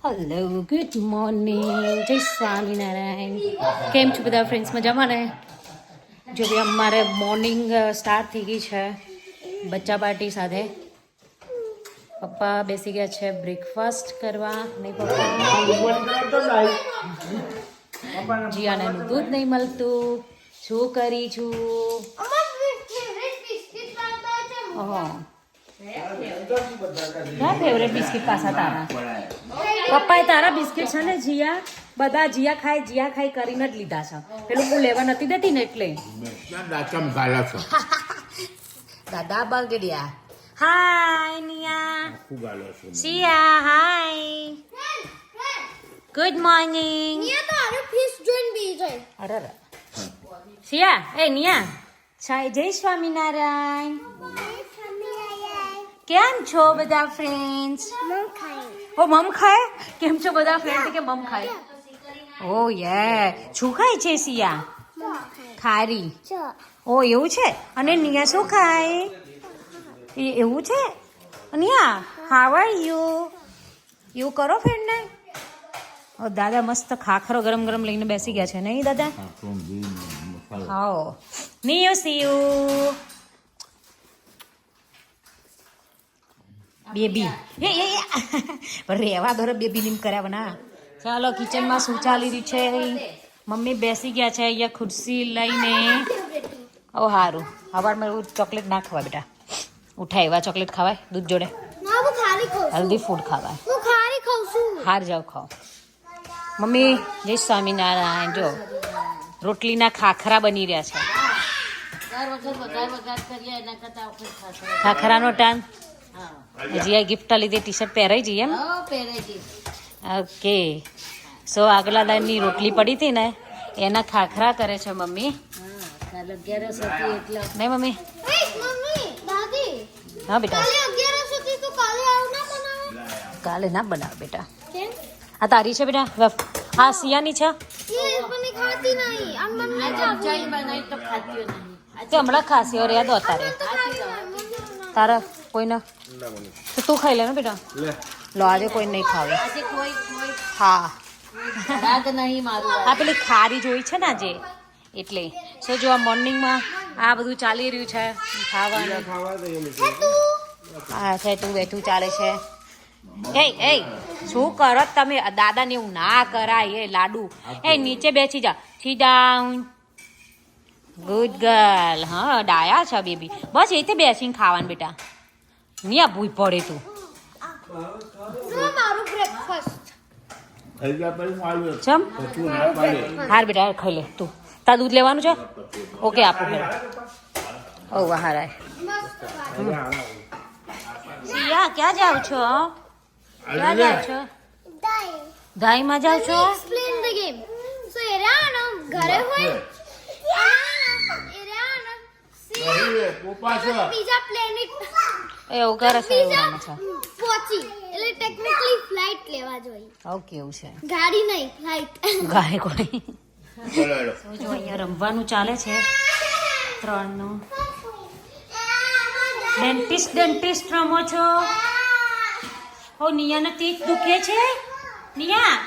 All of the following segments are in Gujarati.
હેલો ગુડ મોર્નિંગ જય સ્વામિનારાયણ. કેમ છો બધા ફ્રેન્ડ્સ? મજામાં ને? જો ભાઈ અમારે મોર્નિંગ સ્ટાર્ટ થઈ ગઈ છે બચ્ચા પાર્ટી સાથે. પપ્પા બેસી ગયા છે બ્રેકફાસ્ટ કરવા. નહીં પપ્પા, જીયાને દૂધ નહીં મળતું. શું કરી છું? ઓહો, ક્યાં ફેવરેટ બિસ્કિટ પાછા તારા? પપ્પાએ તારા બિસ્કિટ છે ને જીયા, બધા જીયા ખાઈ કરીને જ લીધા છે. પેલું હું લેવા નથી દેતી ને એટલે. દાદા બગડ્યા. હાય નિયા, શિયા હાય, ગુડ મોર્નિંગ. અરે શિયા, એ નિયા, જય સ્વામિનારાયણ. કેમ છો બધા ફ્રેન્ડ્સ? ઓ મમ ખાય. કેમ છો બધા ફ્રેન્ડ કે મમ ખાય? ઓ યે, શું ખાય છે સિયા? ખારી. ઓ એવું છે. અને નિયા શું ખાય? એવું છે. Nia how are you? એવું કરો ફ્રેન્ડ ને. ઓ દાદા મસ્ત ખાખરો ગરમ ગરમ લઈને બેસી ગયા છે નહીં દાદા? હા નિયો સીયુ બેબી. રેવા દોરે બેબી નીમ કર્યા ના. ચાલો કિચનમાં શું ચાલી રહ્યું છે? મમ્મી બેસી ગયા છે અહીંયા ખુરશી લઈને. ઓ સારું, સવારમાં એવું ચોકલેટ ના ખવાય બેટા. ઉઠાય એવા ચોકલેટ ખવાય દૂધ જોડે? હેલ્ધી ફૂડ ખવાય. હાર જાવ ખાઓ. મમ્મી જય સ્વામિનારાયણ. જો રોટલીના ખાખરા બની રહ્યા છે. ખાખરાનો ટાઈમ. જીયા ગિફ્ટ લીધી ટી શર્ટ પહેરાઈ જઈએ એમ? ઓકે. સો આગલા દાળની રોટલી પડી હતી ને એના ખાખરા કરે છે મમ્મી. નહીં મમ્મી? હા બેટા, કાલે ના બનાવ બેટા. આ તારી છે બેટા? હા સિયાની છે. તે હમણાં ખાસી ઓર યાદ અત્યારે તારા કોઈને તો તું ખાઈ લે ને બેટા. લો આજે કોઈ નહીં ખાવે. હા હા, પેલી ખારી જોઈ છે ને આજે એટલે. સો જો આ મોર્નિંગમાં આ બધું ચાલી રહ્યું છે ખાવાનું. હા છે તું બેઠું ચાલે છે. એ શું કરો તમે? દાદાને એવું ના કરાય. એ લાડુ એ નીચે બેસી જા. Sit down. Good girl. હા ડાયા છે બેબી. બસ એ તે બેસીને ખાવાનું બેટા. નિયા ભૂઈ પડે તું. ચમ હાર બેટા ખાઈ લે તું. તાર દૂધ લેવાનું છે? ઓકે આપો બેટા. ઓ હારાય. સિયા ક્યાં જાવ છો? ક્યાં જાવ છો? દાઈમાં જાવ છો? એવું કરે છે. ઓકે એવું છે. ગાડી નહીં, ફ્લાઇટ. ગાય કોઈ. જો અહીંયા રમવાનું ચાલે છે 3 નું. ડેન્ટિસ્ટ રમો છો? ઓ નિયાને તીત દુખે છે. નિયા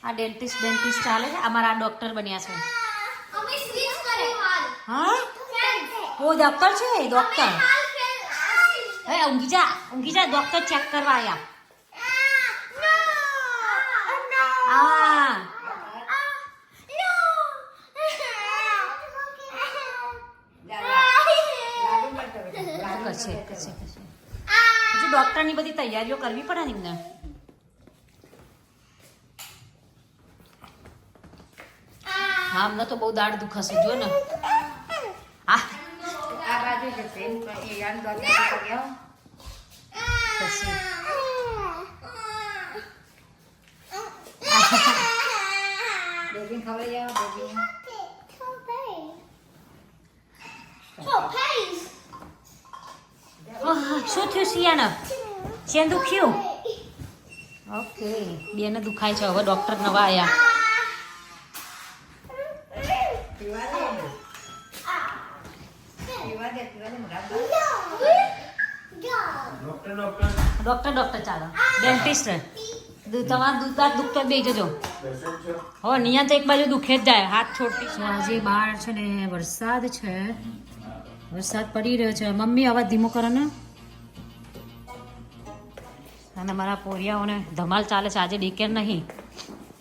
આ ડેન્ટિસ્ટ ચાલે છે. અમારા ડોક્ટર બન્યા છે. હા ઓ ડોક્ટર છે. ડોક્ટર હે ઊંઘી જા. ડોક્ટર ચેક કરવા આયા. હા કરશે. હજુ ડોક્ટરની બધી તૈયારીઓ કરવી પડે ને એમને. હા અમને તો બહુ દાઢ દુખશે જો ને. હા શું થયું સિયાને? શેન દુખ્યું? ઓકે બેને દુખાય છે. હવે ડોક્ટર નવા આયા. ડોક્ટર ચાલો. ડેન્ટિસ્ટ તમારા દૂધ દુખતો બે જજો હવે નિયા તો એક બાજુ દુખે જ જાય હાથ છોડતી છે આજે બહાર છે ને વરસાદ છે વરસાદ પડી રહ્યો છે મમ્મી અવાજ ધીમો કરો ને અને મારા પોરિયાઓને ધમાલ ચાલે છે આજે ડીકેર નહીં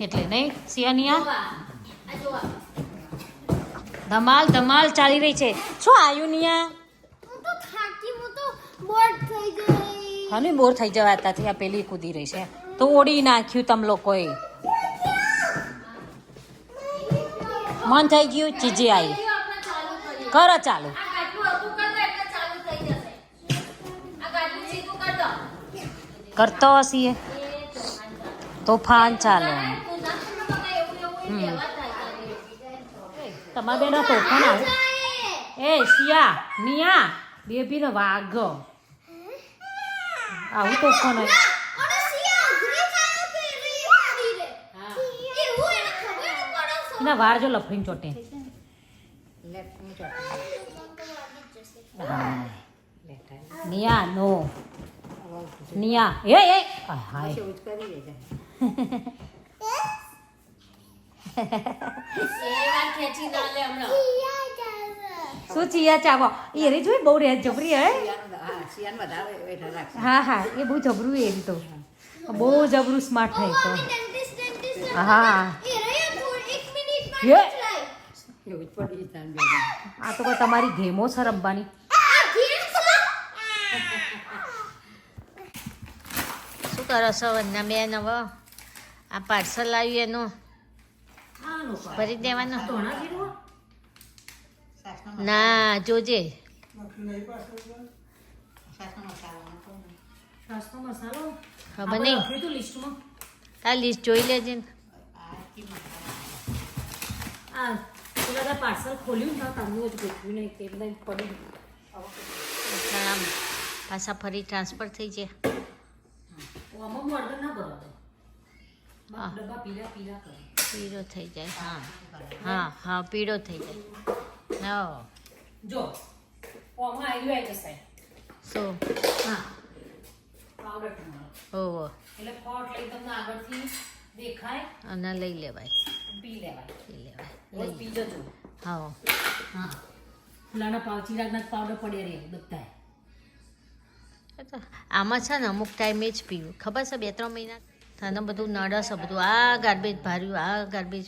એટલે નહીં સિયાનિયા ધમાલ ધમાલ ચાલી રહી છે શું આવ્યું નિયા હા બોર થઈ જવા ત્યાંથી આ પેલી કૂદી રહી છે તો ઓડી નાખ્યું તમ લોકોએ મન થઈ ગયું ચીજી આવી કરો ચાલુ કરતો હશીએ તોફાન ચાલો તમારા બેનો તોફાન આવે એ શિયા નિયા બેબી નો વાઘ આવું તોફાન આવે ના વાર જો લફડીને ચોટે નિયા નો નિયા એ હાય શું ચિયા ચાવો એ રે જોઈ બહુ રે જબરી હે હા હા એ બહુ જબરું એ તો બહુ જબરું સ્માર્ટ થાય તો હા આ તો કોઈ તમારી ગેમો છે રમવાની શું કરો છો વંદના બેન હવે આ પાર્સલ આવ્યું એનું ભરી દેવાનું ના જોજે ખબર નહીં તાર લિસ્ટ જોઈ લેજે પાર્સલ ખોલ્યું પાછા ફરી ટ્રાન્સફર થઈ જાય પીળો થઈ જાય હા હા હા પીળો થઈ જાય હા જો શું હા ઓહો એટલે ફોટ લઈ તમને આગળથી દેખાય અને લઈ લેવાય પી લેવાય પી જજો હા હા ફૂલાના ચિરાગના પાવડર પડે રે બધા આમાં છે ને અમુક ટાઈમે જ પીવું ખબર છે 2-3 મહિના તને બધું નડસ બધું આ ગાર્બેજ ભાર્યું આ ગાર્બેજ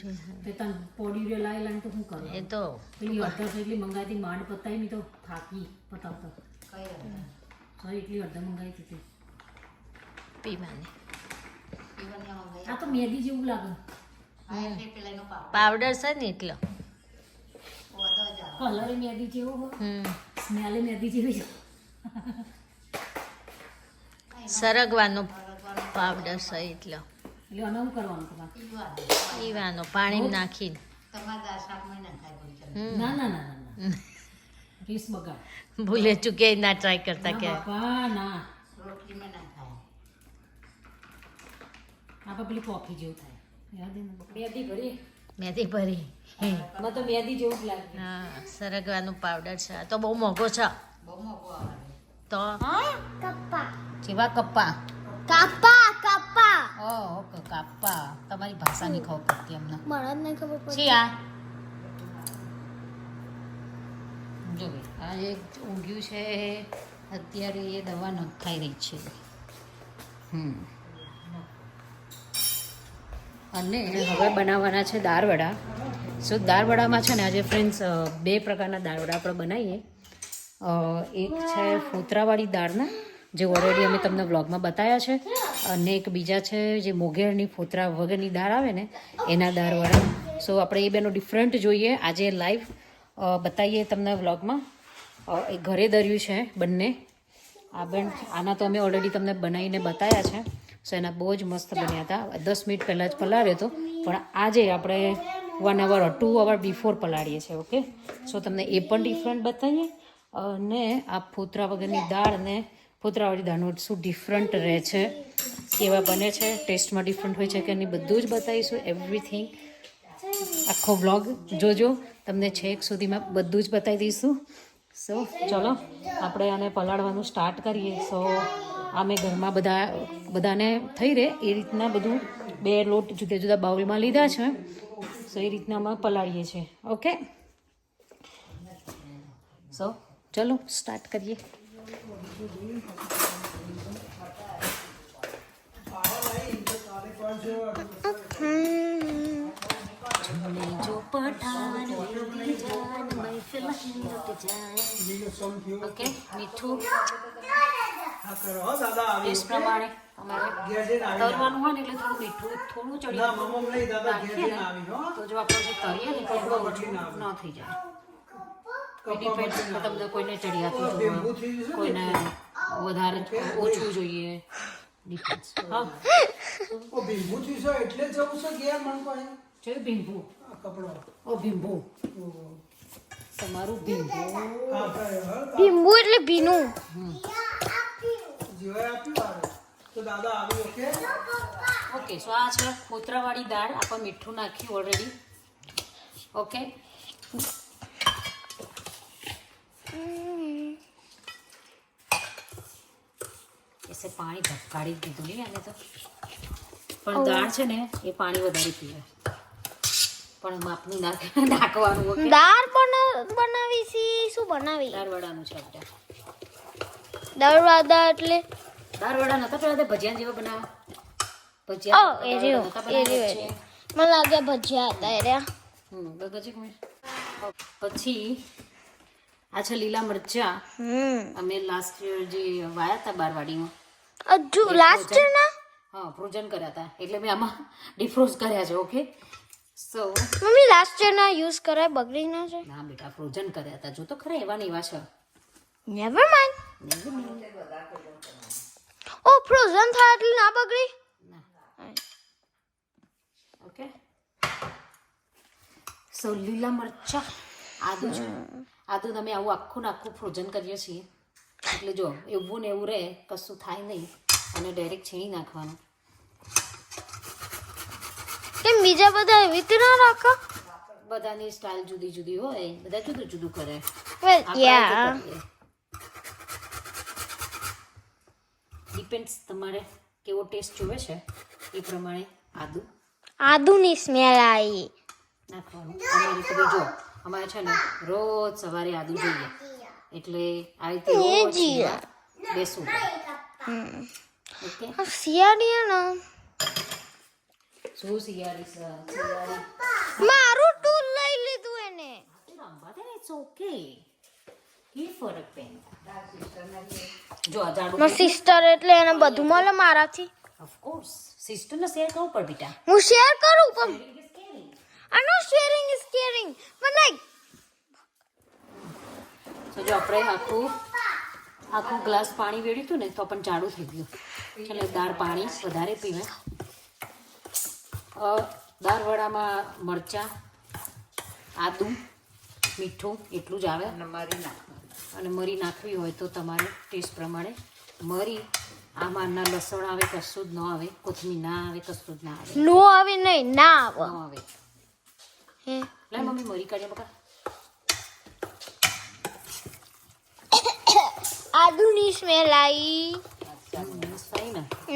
પોડી લાવી લાવીને તો શું કરું એ તો પેલી અડધા એટલી મંગાવી માંડ પતાવી નહીં તો થાકી પતાવતા એટલી અડધા મંગાવી હતી પીવાની આ તો મેદી જેવું લાગે પાવડર છે ને એટલો કલર મેદી જેવો હોય સ્મેલ મેદી જેવી સરગવાનો પાવડર છે એટલો પીવાનો પાણી નાખીને ના ના ના ભૂલે ચૂકે ના ટ્રાય કરતા કે પેલી કોફી જેવું થાય મેદી ભરી તો મેદી જેવું જ લાગે હા સરગવાનો પાવડર છે તો બહુ મોંઘો છે તો જેવા કપ્પા ઓકે કાપા તમારી ભાષાની ખબર પડતી અમને મારા નહીં ખબર પડતી છે આ જો આ એક ઊંઘ્યું છે અત્યારે એ દવા નખાઈ રહી છે અને હવે બનાવવાના છે દાળવડા સો દાળવડામાં છે ને આજે ફ્રેન્ડ્સ 2 પ્રકારના દાળવડા આપણે બનાવીએ એક છે ફોતરાવાળી દાળના જે ઓલરેડી અમે તમને વ્લોગમાં બતાવ્યા છે અને એક બીજા છે જે મોગેરની ફોતરા વગરની દાળ આવે ને એના દાળવાળા સો આપણે એ બેનો ડિફરન્ટ જોઈએ આજે લાઈવ બતાવીએ તમને વ્લોગમાં એ ઘરે દર્યું છે બંને આ બેન આના તો અમે ઓલરેડી તમને બનાવીને બતાવ્યા છે સો એના બહુ જ મસ્ત બન્યા હતા 10 મિનિટ પહેલાં જ પલાળ્યો હતો પણ આજે આપણે 1 hour 2 hour બિફોર પલાળીએ છીએ ઓકે સો તમને એ પણ ડિફરન્ટ બતાવીએ અને આ ફોતરા વગરની દાળ ને ફોતરાવાળી દાળનું શું ડિફરન્ટ રહે છે કેવા બને છે ટેસ્ટમાં ડિફરન્ટ હોય છે કે નહીં બધું જ બતાવીશું એવરીથિંગ આખો વ્લોગ જોજો તમને છેક સુધીમાં બધું જ બતાવી દઈશું સો ચલો આપણે આને પલાળવાનું સ્ટાર્ટ કરીએ સો અમે ઘરમાં બધાને થઈ રહે એ રીતના બધું 2 લોટ જુદા જુદા બાઉલમાં લીધા છે. સો એ રીતના અમે પલાળીએ છીએ. ઓકે, સો ચલો સ્ટાર્ટ કરીએ. જો પઠાણ ઓકે, મીઠું ટેસ્ટ પ્રમાણે અમારે તરવાનું હોય ને એટલે થોડું મીઠું થોડું ચડી તો જો આપણે જે તરીએ ને એટલું ઓછું ન થઈ જાય. ડિપેન્ડ તમને કોઈને ચડિયાતું જોઈએ, કોઈને વધારે ઓછું જોઈએ. ડિપેન્ડ. હા ભીંભુ ઓ ભીંભુ તમારું ભીંબુ એટલે ભીનું. ઓકે, સો આ છે કોતરાવાળી દાળ. આપણે મીઠું નાખ્યું ઓલરેડી. ઓકે, એસે પાણી ભટકાડી દીધું નહીં આને તો. પણ દાળ છે ને એ પાણી વધારે પીવે, પણ માપનું નાખવાનું. દાળ બનાવી છે. શું બનાવી? દાળવડાનું છે આપણે. દાળવડા એટલે દાળવડા નતા પેલા ભજીયા જેવા બનાવે. મને લાગે ભજીયા હતા એર્યા. પછી આ છે લીલા મરચા. અમે લાસ્ટ યર જે વાયા હતા બારવાડીમાં, હજુ લાસ્ટ યર ના હા ફ્રોઝન કર્યા હતા, એટલે મેં આમાં ડિફ્રોઝ કર્યા છે. ઓકે, સો મમ્મી લાસ્ટ યર ના યુઝ કરાય બગડી ના છે. ના બેટા, ફ્રોઝન કર્યા હતા. જો તો ખરા એવા ને એવા છે. Never mind. ઓ ફ્રોઝન થાય એટલે ના બગડી. ઓકે, સો લીલા મરચા, આદુ છે. આદુ તમે આવું આખું નાખું ફ્રોઝન કરીએ છીએ એટલે જો એવું ને એવું રહે, કશું થાય નહીં. અને ડાયરેક્ટ છીણી નાખવાનું. કેમ બીજા બધા એવી રીતે ના રાખો? બધાની સ્ટાઇલ જુદી જુદી હોય, બધા જુદું જુદું કરે. ડિપેન્ડ્સ તમારે કેવો ટેસ્ટ જોવે છે એ પ્રમાણે આદુની સ્મેલ આવી નાખવાનું. અમારે તો જો અમારે છે ને રોજ સવારે આદુ જોઈએ, એટલે આ રીતે બેસવું. ઓકે, શિયાળી ને શું શિયાળી મારું ટૂલ લઈ લીધું એને. રમવા દે ને, ઇટ્સ ઓકે. કી ફરક પેન જો આ જાડું મારી સિસ્ટર એટલે એને બધું મળે મારાથી. ઓફ કોર્સ સિસ્ટરને શેર કરવું પડે બેટા. હું શેર કરું પણ I know sharing is caring, but like તો જો આપણે આખું ગ્લાસ પાણી વેડ્યું હતું ને તો પણ જાડું થઈ ગયું, એટલે દાળ પાણી વધારે પીવે. દાળવડામાં મરચાં, આદુ, મીઠું એટલું જ આવે. અને મરી નાખવી હોય તો તમારે ટેસ્ટ પ્રમાણે મરી. આમાં ના લસણ આવે, કશું જ ન આવે. કોથમીર ના આવે, કશું જ ના આવે. નો આવે નહીં, ના આવે. લે મમ્મી મરી કાઢ્યા બકા. આદુની સ્મેલ આવી.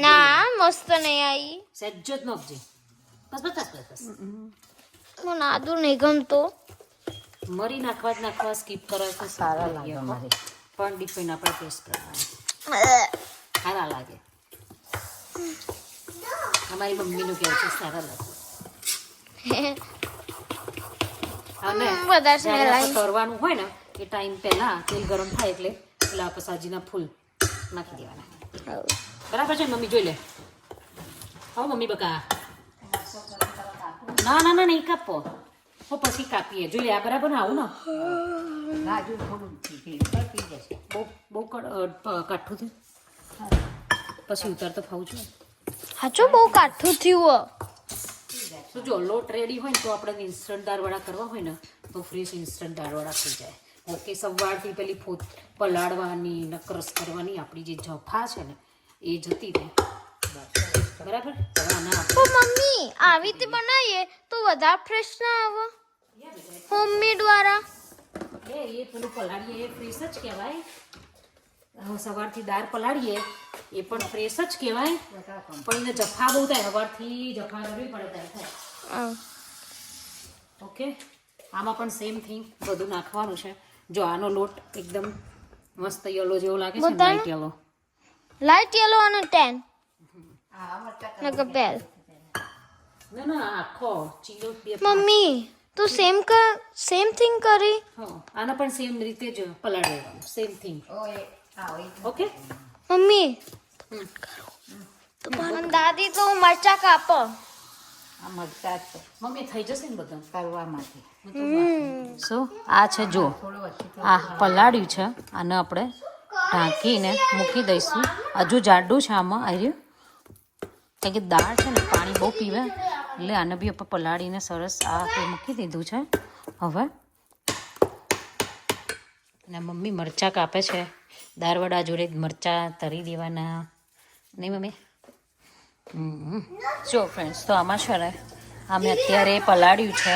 ના મસ્ત નહીં આવી. સહેજ જ નાખજે. બસ બસ બસ બસ. મને આદુ નહીં ગમતો. મરી નાખવા સ્કીપ કરવા તો સારા લાગે. પણ ડિપેન્ડ આપણે ટેસ્ટ પ્રમાણે સારા લાગે. અમારી મમ્મીનું કહેવું છે સારા લાગે. અને તરવાનું હોય ને એ ટાઈમ પહેલા તેલ ગરમ થાય એટલે પેલા પસાજીના ફૂલ નાખી દેવાના. બરાબર છે મમ્મી? જોઈ લે. હા મમ્મી બકા. ના ના ના નહીં કાપો, હું પછી કાપીએ. જોઈ લે આ બરાબર ને આવું ને બહુ કાઠું થયું પછી ઉતારતો ખાવું છું. સાચું બહુ કાઠું થયું. તો જો લોટ રેડી હોય ને તો આપણે ઇન્સ્ટન્ટ દાળવડા કરવા હોય ને તો ફ્રેશ ઇન્સ્ટન્ટ દાળવડા થઈ જાય. ઓકે, સવારથી પેલી પલાળવાની ને ક્રશ કરવાની આપણી જે જફા છે ને એ જતી રહે. બરાબર. મમ્મી આવી રીતે બનાવીએ તો વધારે ફ્રેશ ના આવે હોમમેડ વાળા. એ પેલું પલાળીએ એ ફ્રેશ જ કહેવાય. સવારથી દાળ પલાળીએ એ પણ ફ્રેશ જ કહેવાય, પણ એને જફા બહુ થાય, સવારથી જફા કરવી પડે ત્યારે થાય. ઓકે, આમાં પણ સેમ થિંગ બધું નાખવાનું છે. જો આનો લોટ એકદમ મસ્ત યલો જેવો લાગે છે, લાઈટ યલો. લાઈટ યલો અને ટેન બેલ. ના ના, આખો ચીરો મમ્મી તું સેમ થિંગ કરી. હા, આના પણ સેમ રીતે જ પલાળવાનું, સેમ થિંગ. ઓકે મમ્મી દાદી તો મરચા કાપો. આ મરચાં જ મમ્મી થઈ જશે ને બધા કરવામાંથી સો આ છે જો આ પલાળ્યું છે, આને આપણે ઢાંકીને મૂકી દઈશું. હજુ જાડું છે આમાં આવ્યું, કારણ કે દાળ છે ને પાણી બહુ પીવે, એટલે આને બી આપણે પલાળીને સરસ આ મૂકી દીધું છે. હવે અને મમ્મી મરચાં કાપે છે, દાળવડા જોડે મરચાં તરી દેવાના નહીં મમ્મી? જો ફ્રેન્ડ્સ, તો આમાં છે ને અમે અત્યારે પલાળ્યું છે.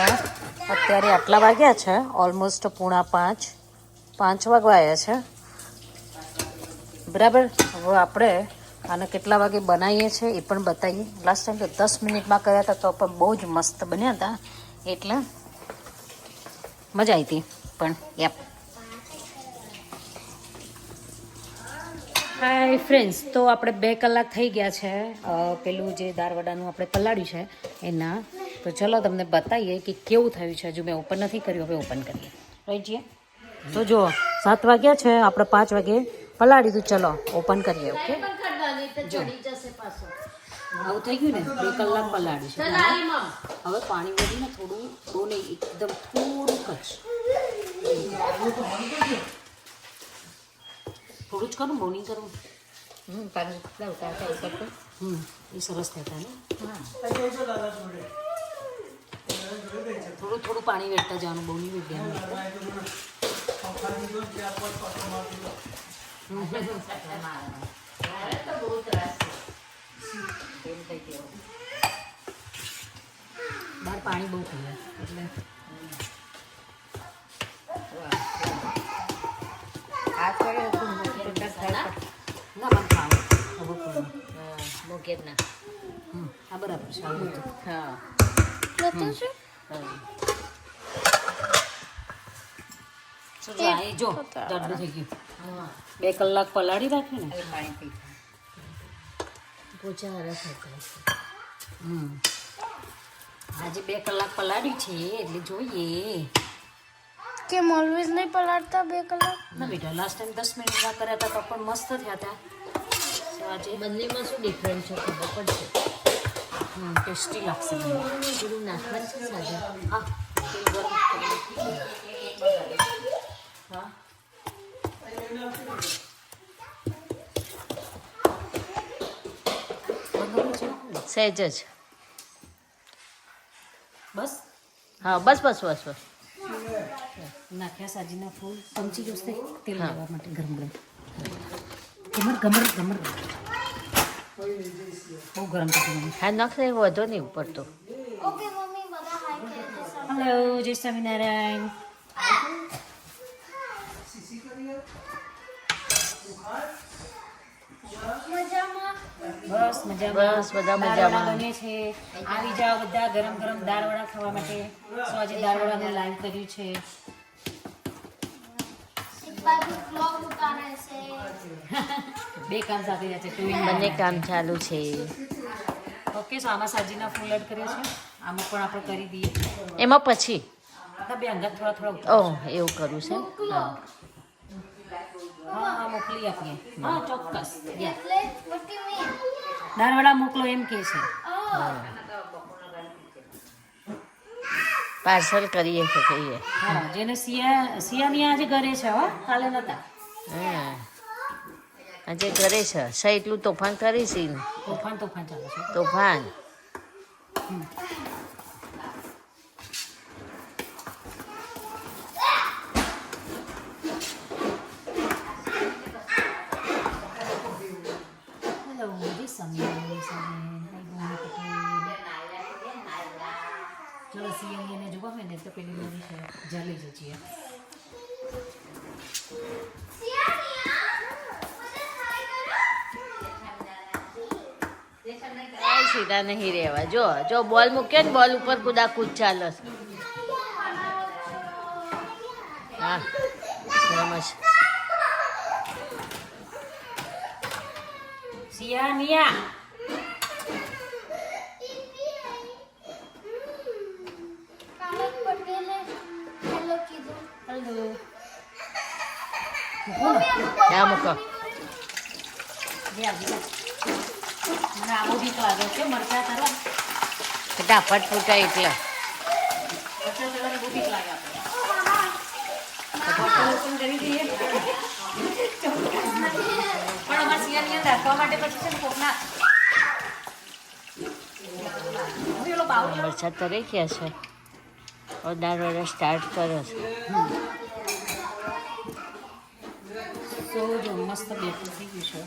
અત્યારે આટલા વાગ્યા છે, ઓલમોસ્ટ 4:45 વાગવા આવ્યા છે, બરાબર. હવે આપણે આને કેટલા વાગે બનાવીએ છીએ એ પણ બતાવીએ. લાસ્ટ ટાઈમ તો 10 મિનિટમાં કર્યા હતા, તો પણ બહુ જ મસ્ત બન્યા હતા, એટલે મજા આવી હતી. પણ યપ, હાય ફ્રેન્ડ્સ, તો આપણે 2 કલાક થઈ ગયા છે પેલું જે દાળવડાનું આપણે પલાળ્યું છે એના. તો ચલો તમને બતાવીએ કે કેવું થયું છે. હજુ મેં ઓપન નથી કર્યું, હવે ઓપન કરીએ. રાઈટ છીએ. તો જો 7 વાગ્યા છે, આપણે 5 વાગે પલાળી દીધું. ચલો ઓપન કરીએ. ઓકે, આવું થઈ ગયું ને, 2 કલાક પલાળ્યું છે. હવે પાણી વધીને થોડું, બહુ નહીં, એકદમ થોડુંક જ, થોડું જ કરું, બહુ નહીં કરું. એ સરસ થતા ને. થોડું થોડું પાણી વેડતા જવાનું, બહુ નહીં વેડવાનું. બહાર પાણી બહુ પીવે એટલે આ કરે ના પણ ખાવું મૂકે ના. હા બરાબર છે. આવું હતું. હા ચલો આ એ જો જાડું થઈ ગયું. 2 કલાક પલાળી રાખ્યું ને. પાણી પી પોચા રસ આજે 2 કલાક પલાળી છે એટલે જોઈએ. કેમ ઓલવેઝ નહીં પલાળતા 2 કલાક? ના બેટા, લાસ્ટ ટાઈમ 10 મિનિટમાં કર્યા હતા તો પણ મસ્ત થયા હતા. તો આજે બંનેમાં શું ડિફરન્સ છે ખબર પડશે. ટેસ્ટી લાગશે. થોડું નાખવાનું છે સાથે. હા, તેલ ગરમ હા. સહેજ જ. બસ હા બસ બસ બસ બસ. નાખ્યા સાજીના ફૂલ, ચમચી જોશે તેલ લેવા માટે. ગરમ ગરમ ગમર ગમર ગમર, બહુ ગરમ થતું. હા નાખશે, વધો નહીં ઉપર તો. ઓકે મમ્મી, બધા હાઈ કે હેલો, જય સ્વામિનારાયણ. બસ મજામાં. બસ બધા દાળવડા મજામાં. બને છે. આવી જાઓ બધા ગરમ ગરમ દાળવડા ખાવા માટે. સો આજે દાળવડાનું લાઈવ કર્યું છે. બાજુ બ્લોગ ઉતારે છે. 2 કામ સાથે રહ્યા છે. બંને કામ ચાલુ છે. ઓકે, સો આમાં સાજીના ફૂલ એડ કર્યા છે. આમાં પણ આપણે કરી દઈએ. એમાં પછી બે અંગત થોડા થોડા. ઓહ એવું કરું છે. હા હા, મોકલી આપીએ. હા ચોક્કસ. એટલે what do you mean? દાળવડા મોકલો એમ કે છે. પાર્સલ કરીએ કે કહીએ. હા, જેને સિયાની આજે ઘરે છે, હો કાલે નતા. હા આજે કરે છે. સા એટલું તોફાન કરીશ ઈ. તોફાન ચાલે છે. તોફાન. હેલો, જય સ્વામિનારાયણ. ચલો સિયાની એને જોવા હોય ને તો પેલી નવી છે, જાલી જ છીએ. બેટા નહીં રહેવા. જો જો બોલ મૂક્યો ને બોલ ઉપર કુદાકૂદ ચાલે છે. હા રમશ. સિયા મિયા કામત પટેલે હેલો કીધું. હેલો ત્યાં મૂકો. મને આવો બીક લાગે છે મરચા કરવા. ફટાફટ ફૂટાય એટલે. મરચા કરવાની બહુ બીક લાગે આપણે. ઓપન કરી દઈએ. પણ અમારા સિયાની અંદર રાખવા માટે પછી છે ને કોકના પેલો બાવળિયો મરચા તરે ગયા છે. દાળ વડા સ્ટાર્ટ કરે છે. સો જો મસ્ત બેઠું થઈ ગયું છે.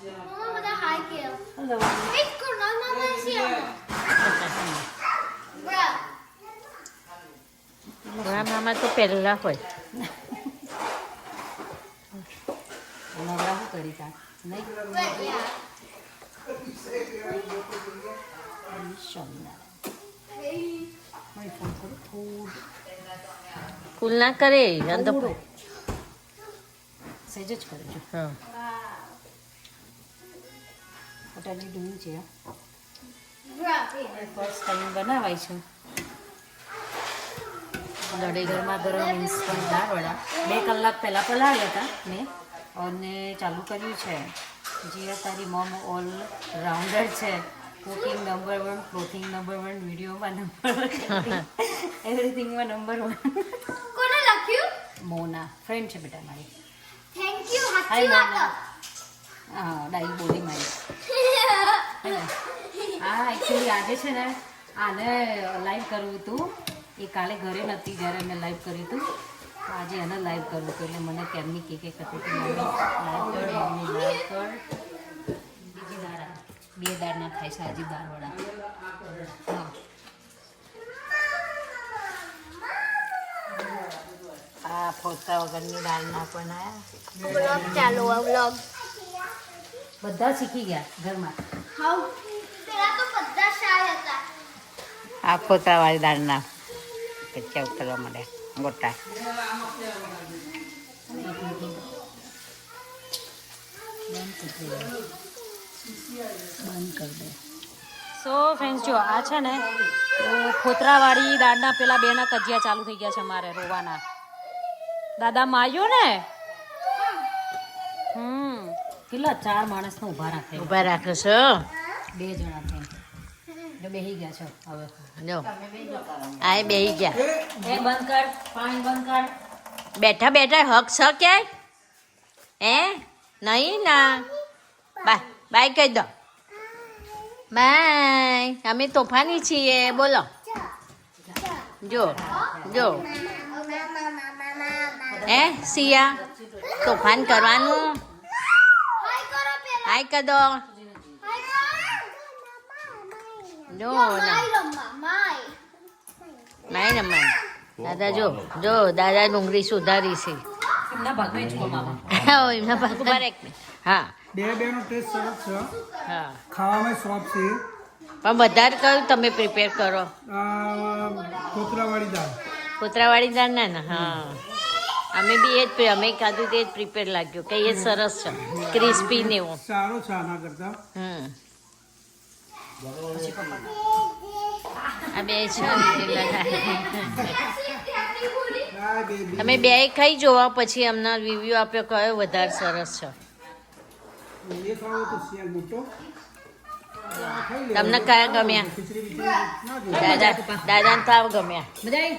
મમ્મા બધા હાય કે હેલો એક કોના મામા સિયા બ્રા ઘણા મામા તો પહેલા હોય. નવરા શું કરી તા નહીં ફોન કરું થોડું ફૂલ ના કરે અંદર. સહેજ જ કરજો. હા પોતાની ડુંગળી છે બ્રા ફર્સ્ટ ટાઈમ બનાવાય છે. ગરમા ગરમ ઇન્સ્ટન્ટ દાળ વડા 2 કલાક પહેલાં પલાળ્યા હતા મેં અને ચાલુ કર્યું છે. જીયા તારી મમ ઓલ રાઉન્ડર છે. કુકિંગ નંબર 1, ક્લોથિંગ નંબર 1, વિડીયોમાં નંબર 1, એવરીથિંગમાં નંબર 1. કોને લખ્યું? મોના ફ્રેન્ડ છે બેટા મારી. થેન્ક યુ હાય સાચી મોના. વાત. હા ડાઈ બોલી મારી. હા એકચ્યુઅલી આજે છે ને આને લાઈવ કરવું હતું. એ કાલે ઘરે નથી જ્યારે અમે લાઈવ કર્યું હતું. તો આજે એને લાઈવ કરવું હતું એટલે મને કેમની કે હતી કે મમ્મી લાઈવ કર મમ્મી લાઈવ કર. બીજી દાળ 2 દાળના થાય છે આજે દાળ વડા. હા આ ફોટા વગરની દાળના પણ આયા. વ્લોગ ચાલુ આ વ્લોગ. બધા શીખી ગયા ઘરમાં. હાઉ પેલા તો બધા શાય હતા. આ ફોતાવાળી દાળના કચ્ચા ઉતરવા મળે ગોટા. બંધ કરી દે. સો ફ્રેન્ડ્સ જો આ છે ને ખોતરાવાળી દાળના પેલા બેના કજિયા ચાલુ થઈ ગયા છે અમારે રોવાના. દાદા માર્યો ને કેટલા 4 માણસને ઊભા રાખે. ઊભા રાખો છો 2 જણા થઈ જો બેહી ગયા છો હવે. જો આ બેહી ગયા. એ બંધ કર પાણી બંધ કર. બેઠા બેઠા હક છ ક્યાંય હે નહીં ના. બાય બાય કહી દો. બાય અમે તોફાની છીએ બોલો. જો જો હે સિયા તોફાન કરવાનું. હાય કરો પેલા. હાય કર દો. હાય જો કરો. ના માય રમ્મા માય. નહીં રમવાનું. દાદા જો જો દાદા ડુંગળી સુધારી છે. એમના ભાગમાં જ મામા. એમના ભાગ પર એક હા બેનો ટેસ્ટ સરસ છે. હા ખાવામાં સોફ્ટ છે. પણ વધારે કયું તમે પ્રિપેર કરો. કોતરાવાળી દાળ. કૂતરાવાળી દાળ ના હા અમે બી એ જ અમે ખાધું તે જ પ્રિપેર લાગ્યું કે એ સરસ છે ક્રિસ્પી ને એવું. સારો છે આના કરતા. આ બે છે હા બેબી. તમે બે ખાઈ જોવા પછી અમને રિવ્યુ આપ્યો કયો વધારે સરસ છે. એ ખાવો તો શિયાળ મોટો. તમને કયા ગમ્યા? ખીચડી બીચડી ના જોઈએ. દાદાને તો આવ ગમ્યા. મજા આવી?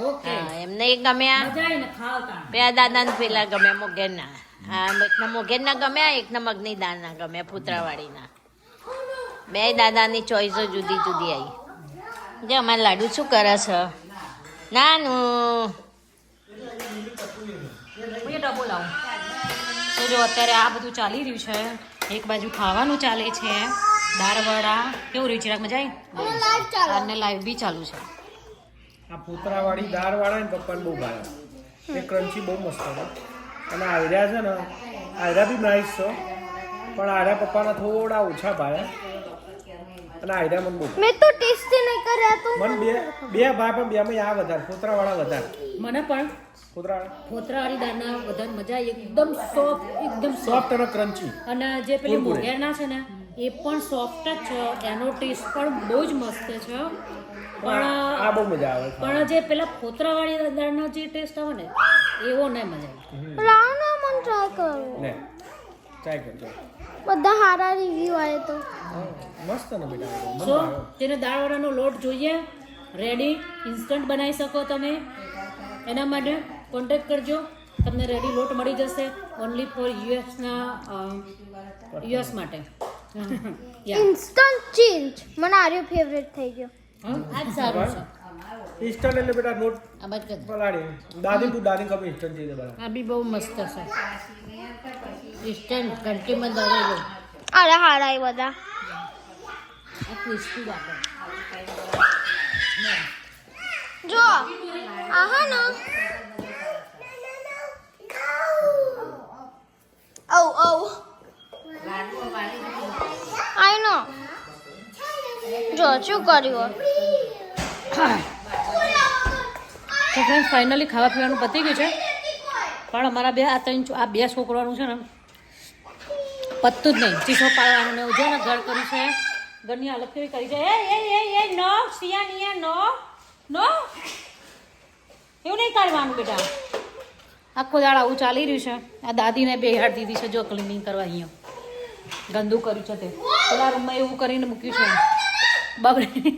ઓકે હા એમને એ ગમ્યા. મજા આવી ને ખાવ તા. પેલા દાદાને પેલા ગમ્યા મોગેરના. હા એકના મોગેરના ગમ્યા એકના મગની દાળના ગમ્યા પુતરાવાળીના. બે દાદાની ચોઈસો જુદી જુદી આવી. જો અમારે લાડુ શું કરે છે નાનું. હું એ ડબ્બો લાવું. તો જો અત્યારે આ બધું ચાલી રહ્યું છે. એક બાજુ ખાવાનું ચાલે છે દાળ વડા. કેવું રહ્યું ચિરાગ? મજા આવી? અને લાઈવ ચાલુ. અને લાઈવ બી ચાલુ છે. આ કોતરાવાળી દાળ વાળા ને પપ્પાને બહુ ભાવે. એ ક્રન્ચી બહુ મસ્ત છે. અને આયરા છે ને આયરા બી નાઈસ છે પણ આયરા પપ્પાના થોડા ઓછા ભાયા અને આયરા મને બહુ મેં તો ટેસ્ટ નહીં કર્યા તો મને બે ભાઈ પણ બેમાં આ વધારે ફોતરાવાળા વધારે મને પણ ફોતરાવાળા ફોતરાવાળી દાળના વધારે મજા આવી. એકદમ સોફ્ટ સોફ્ટ અને ક્રન્ચી. અને જે પેલી કુરકુરે. મોગેરના છે ને એ પણ સોફ્ટ જ છે. એનો ટેસ્ટ પણ બહુ જ મસ્ત છે. આ બહુ મજા આવે પણ જે પેલા ફોતરાવાળી દાળનો જે ટેસ્ટ આવે ને એવો નહીં મજા આવે. લાવ ને મને ટ્રાય કરું. ને ટ્રાય કરજો. બધા સારા રિવ્યુ આવે તો મસ્ત ને બેટા મન સો ભાવ્યો. જેને દાળવડાનો લોટ જોઈએ રેડી ઇન્સ્ટન્ટ બનાવી શકો તમે. એના માટે કોન્ટેક્ટ કરજો. તમને રેડી લોટ મળી જશે ઓનલી ફોર યુએસ માટે. યા ઇન્સ્ટન્ટ ચેન્જ મને આર્યો ફેવરેટ થઈ ગયો. આ જ સારું છે. ઇન્સ્ટન્ટ એટલે બેટા નોટ આ બાજુ કર. પલાળી દાદી તું દાદી ખબર ઇન્સ્ટન્ટ છે બરાબર. આ બી બહુ મસ્ત છે. ઇન્સ્ટન્ટ ઘંટીમાં દળેલું અરે હારા એ બધા આ ક્રિસ્પી વાપર. જો આહા ના ઓ આઈ નો જો શું કર્યું તો ફ્રેન્ડ્સ ફાઇનલી ખાવા પીવાનું પતી ગયું છે. પણ અમારા આ બે છોકરાનું છે ને પતતું જ નહીં. ચીસો પાડવાનું ને જો ને ઘર કર્યું છે. ઘરની હાલત કેવી કરી છે. એ નો સિયા નો નો એવું નહીં કરવાનું બેટા. આખો દાડ આવું ચાલી રહ્યું છે. આ દાદીને બેહાડ દીધી છે જો ક્લિનિંગ કરવા અહીંયા ગંદુ કર્યું છે તે પેલા રૂમમાં એવું કરીને મૂક્યું છે બગડે